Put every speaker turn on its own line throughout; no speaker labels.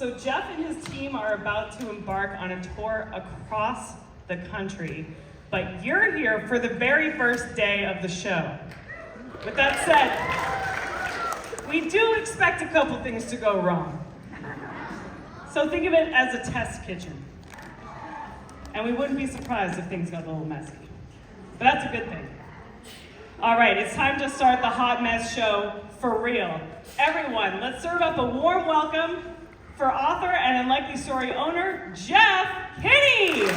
So Jeff and his team are about to embark on a tour across the country, but you're here for the very first day of the show. With that said, we do expect a couple things to go wrong. So think of it as a test kitchen. And we wouldn't be surprised if things got a little messy. But that's a good thing. All right, it's time to start the Hot Mess Show for real. Everyone, let's serve up a warm welcome for author and Unlikely Story owner, Jeff Kinney.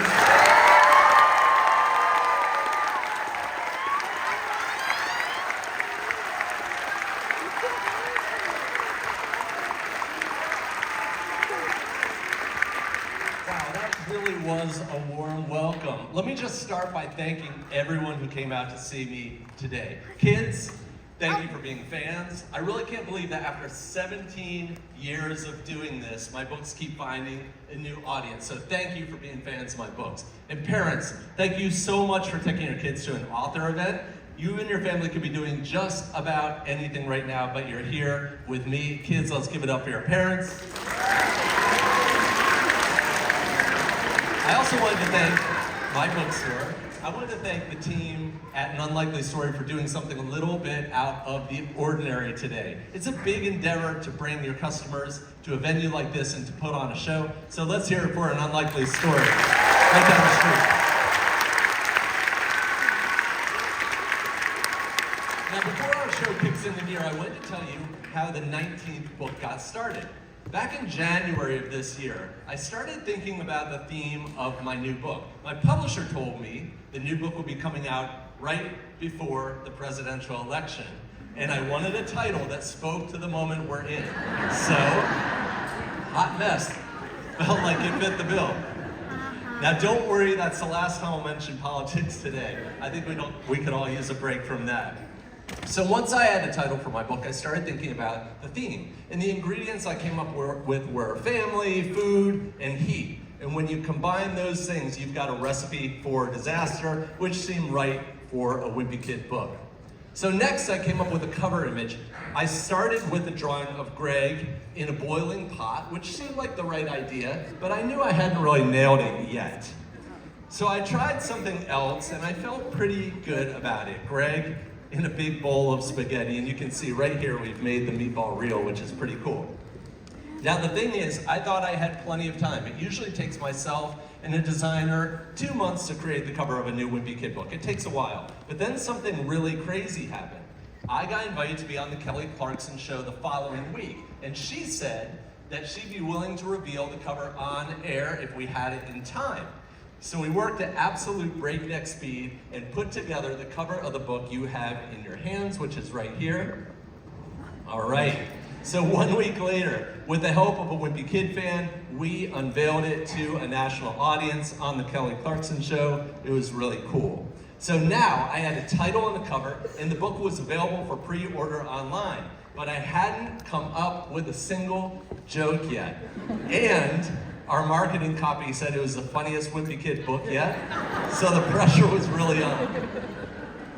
Was a warm welcome. Let me just start by thanking everyone who came out to see me today. Kids, thank you for being fans. I really can't believe that after 17 years of doing this, my books keep finding a new audience. So thank you for being fans of my books. And parents, thank you so much for taking your kids to an author event. You and your family could be doing just about anything right now, but you're here with me. Kids, let's give it up for your parents. I also wanted to thank my bookstore. I wanted to thank the team at An Unlikely Story for doing something a little bit out of the ordinary today. It's a big endeavor to bring your customers to a venue like this and to put on a show. So let's hear it for An Unlikely Story right down the street. Now before our show kicks into gear, I wanted to tell you how the 19th book got started. Back in January of this year, I started thinking about the theme of my new book. My publisher told me the new book would be coming out right before the presidential election, and I wanted a title that spoke to the moment we're in. So, Hot Mess felt like it fit the bill. Now don't worry, that's the last time I'll mention politics today. I think we could all use a break from that. So once I had a title for my book, I started thinking about the theme. And the ingredients I came up with were family, food, and heat. And when you combine those things, you've got a recipe for disaster, which seemed right for a Wimpy Kid book. So next, I came up with a cover image. I started with a drawing of Greg in a boiling pot, which seemed like the right idea, but I knew I hadn't really nailed it yet. So I tried something else, and I felt pretty good about it. Greg in a big bowl of spaghetti, and you can see right here we've made the meatball reel, which is pretty cool. Now the thing is, I thought I had plenty of time. It usually takes myself and a designer 2 months to create the cover of a new Wimpy Kid book. It takes a while, but then something really crazy happened. I got invited to be on the Kelly Clarkson show the following week, and she said that she'd be willing to reveal the cover on air if we had it in time. So we worked at absolute breakneck speed and put together the cover of the book you have in your hands, which is right here. All right, so 1 week later, with the help of a Wimpy Kid fan, we unveiled it to a national audience on the Kelly Clarkson show. It was really cool. So now I had a title on the cover, and the book was available for pre-order online, but I hadn't come up with a single joke yet. And our marketing copy said it was the funniest Wimpy Kid book yet, so the pressure was really on.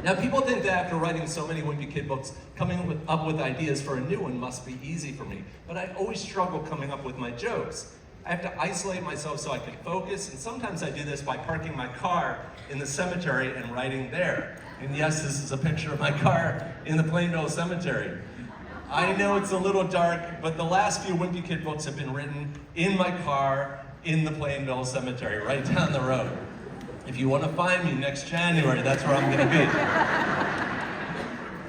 Now people think that after writing so many Wimpy Kid books, coming up with ideas for a new one must be easy for me, but I always struggle coming up with my jokes. I have to isolate myself so I can focus, and sometimes I do this by parking my car in the cemetery and writing there. And yes, this is a picture of my car in the Plainville Cemetery. I know it's a little dark, but the last few Wimpy Kid books have been written in my car in the Plainville Cemetery, right down the road. If you want to find me next January, that's where I'm going to be.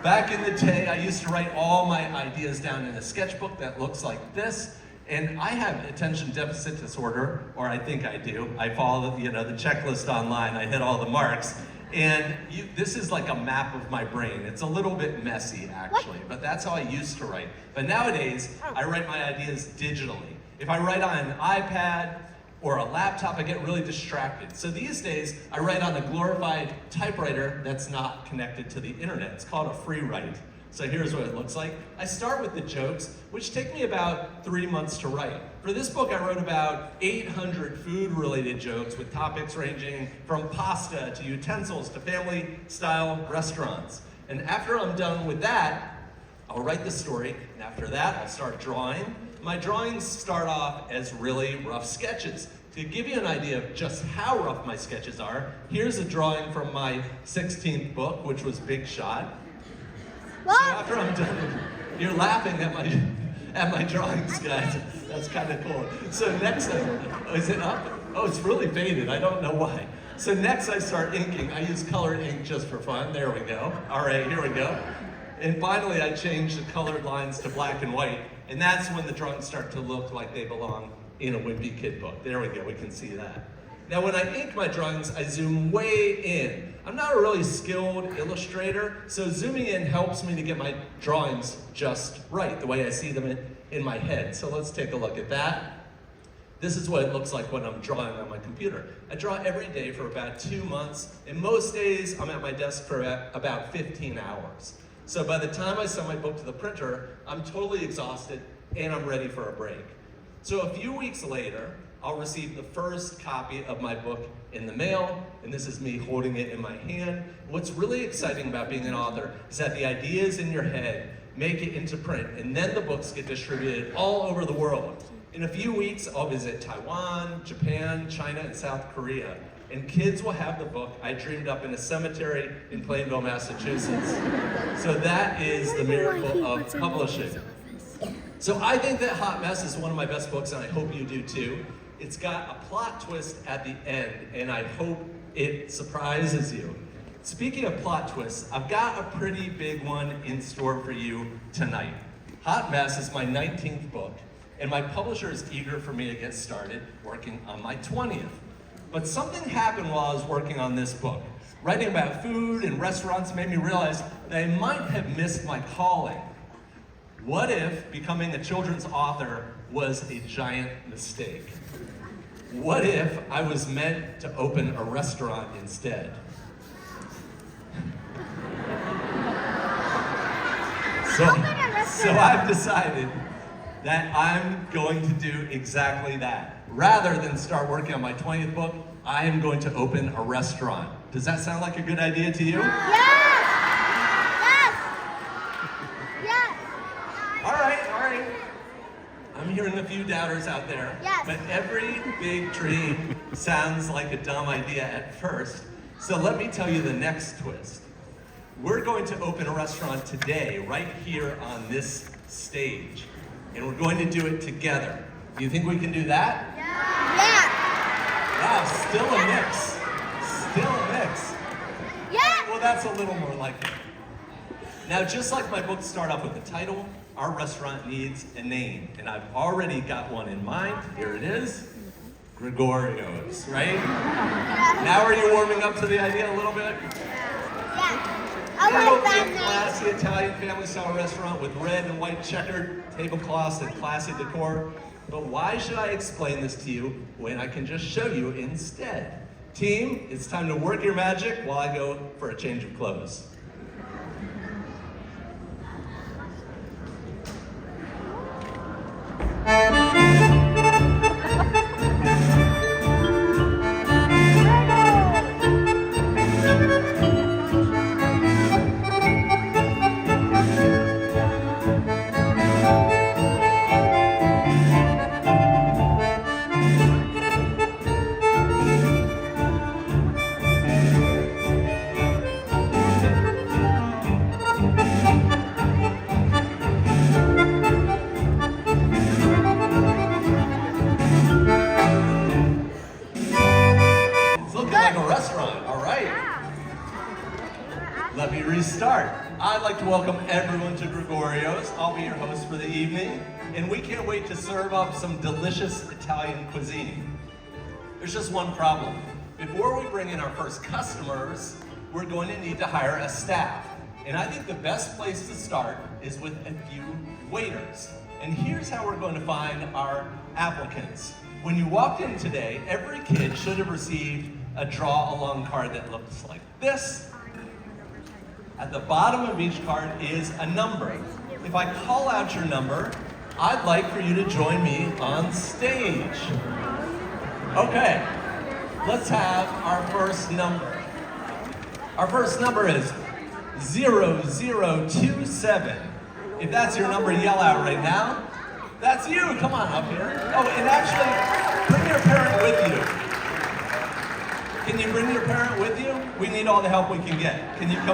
Back in the day, I used to write all my ideas down in a sketchbook that looks like this, and I have attention deficit disorder, or I think I do. I follow the checklist online, I hit all the marks. And this is like a map of my brain. It's a little bit messy, actually, but that's how I used to write. But nowadays, I write my ideas digitally. If I write on an iPad or a laptop, I get really distracted. So these days, I write on a glorified typewriter that's not connected to the internet. It's called a free write. So here's what it looks like. I start with the jokes, which take me about 3 months to write. For this book, I wrote about 800 food-related jokes with topics ranging from pasta to utensils to family-style restaurants. And after I'm done with that, I'll write the story, and after that, I'll start drawing. My drawings start off as really rough sketches. To give you an idea of just how rough my sketches are, here's a drawing from my 16th book, which was Big Shot. So after I'm done, you're laughing at my drawings, guys. That's kind of cool. So next, is it up? Oh, it's really faded. I don't know why. So next I start inking. I use colored ink just for fun. There we go. All right, here we go. And finally I change the colored lines to black and white. And that's when the drawings start to look like they belong in a Wimpy Kid book. There we go, we can see that. Now when I ink my drawings, I zoom way in. I'm not a really skilled illustrator, so zooming in helps me to get my drawings just right, the way I see them in my head. So let's take a look at that. This is what it looks like when I'm drawing on my computer. I draw every day for about 2 months, and most days I'm at my desk for about 15 hours. So by the time I send my book to the printer, I'm totally exhausted and I'm ready for a break. So a few weeks later, I'll receive the first copy of my book in the mail, and this is me holding it in my hand. What's really exciting about being an author is that the ideas in your head make it into print, and then the books get distributed all over the world. In a few weeks, I'll visit Taiwan, Japan, China, and South Korea. And kids will have the book I dreamed up in a cemetery in Plainville, Massachusetts. So that is the miracle of publishing. So I think that Hot Mess is one of my best books, and I hope you do too. It's got a plot twist at the end, and I hope it surprises you. Speaking of plot twists, I've got a pretty big one in store for you tonight. Hot Mess is my 19th book, and my publisher is eager for me to get started working on my 20th. But something happened while I was working on this book. Writing about food and restaurants made me realize that I might have missed my calling. What if becoming a children's author was a giant mistake? What if I was meant to open a restaurant instead? So I've decided that I'm going to do exactly that. Rather than start working on my 20th book, I am going to open a restaurant. Does that sound like a good idea to you?
Yes! Yes!
All right. I'm hearing a few doubters out there.
Yes.
But every big dream sounds like a dumb idea at first. So let me tell you the next twist. We're going to open a restaurant today, right here on this stage. And we're going to do it together. Do you think we can do that?
Yeah!
Wow, still a mix. Still a mix.
Yeah!
Well, that's a little more likely. Now, just like my books start off with a title, our restaurant needs a name. And I've already got one in mind. Here it is. Gregorio's, right? Now are you warming up to the idea a little bit?
Yeah! I
We're
like
opening a
that
classy Italian family-style restaurant with red and white checkered tablecloths and classy decor. But why should I explain this to you when I can just show you instead? Team, it's time to work your magic while I go for a change of clothes. Let me restart. I'd like to welcome everyone to Gregorio's. I'll be your host for the evening, and we can't wait to serve up some delicious Italian cuisine. There's just one problem. Before we bring in our first customers, we're going to need to hire a staff. And I think the best place to start is with a few waiters. And here's how we're going to find our applicants. When you walked in today, every kid should have received a draw-along card that looks like this. At the bottom of each card is a number. If I call out your number, I'd like for you to join me on stage. Okay, let's have our first number. Our first number is 0027. If that's your number, yell out right now. That's you. Come on up here. Oh, and actually, bring your parent with you. Can you bring your parent with you? We need all the help we can get. Can you come?